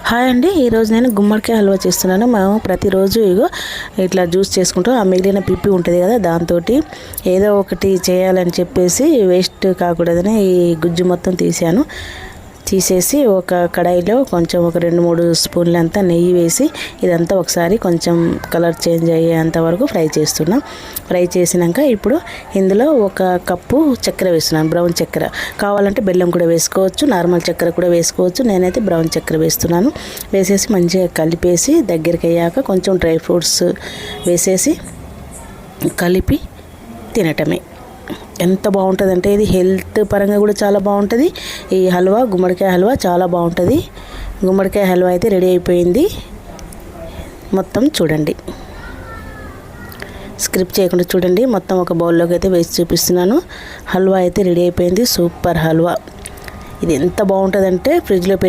Hi అండి, ఈరోజు నేను గుమ్మడికాయ హల్వా చేస్తున్నాను. మేము ప్రతిరోజు ఇగో ఇట్లా జ్యూస్ చేసుకుంటాం. ఆ మిగిలిన పిప్పి ఉంటుంది కదా, దాంతో ఏదో ఒకటి చేయాలని చెప్పేసి వేస్ట్ కాకూడదని ఈ గుజ్జు మొత్తం తీసేసి ఒక కడాయిలో కొంచెం ఒక 2-3 స్పూన్లంతా నెయ్యి వేసి ఇదంతా ఒకసారి కొంచెం కలర్ చేంజ్ అయ్యేంత వరకు ఫ్రై చేస్తున్నాం. ఫ్రై చేసినాక ఇప్పుడు ఇందులో ఒక కప్పు చక్కెర వేస్తున్నాను, బ్రౌన్ చక్కెర. కావాలంటే బెల్లం కూడా వేసుకోవచ్చు, నార్మల్ చక్కెర కూడా వేసుకోవచ్చు. నేనైతే బ్రౌన్ చక్కెర వేస్తున్నాను. వేసేసి మంచిగా కలిపేసి దగ్గరికి అయ్యాక కొంచెం డ్రై ఫ్రూట్స్ వేసేసి కలిపి తినటమే. ఎంత బాగుంటుందంటే ఇది హెల్త్ పరంగా కూడా చాలా బాగుంటుంది. ఈ హల్వా, గుమ్మడికాయ హల్వా చాలా బాగుంటుంది. గుమ్మడికాయ హల్వా అయితే రెడీ అయిపోయింది. మొత్తం చూడండి, స్క్రిప్ట్ చేయకుండా చూడండి. మొత్తం ఒక బౌల్లోకి అయితే వేసి చూపిస్తున్నాను. హల్వా అయితే రెడీ అయిపోయింది. సూపర్ హల్వా. ఇది ఎంత బాగుంటుందంటే ఫ్రిడ్జ్లో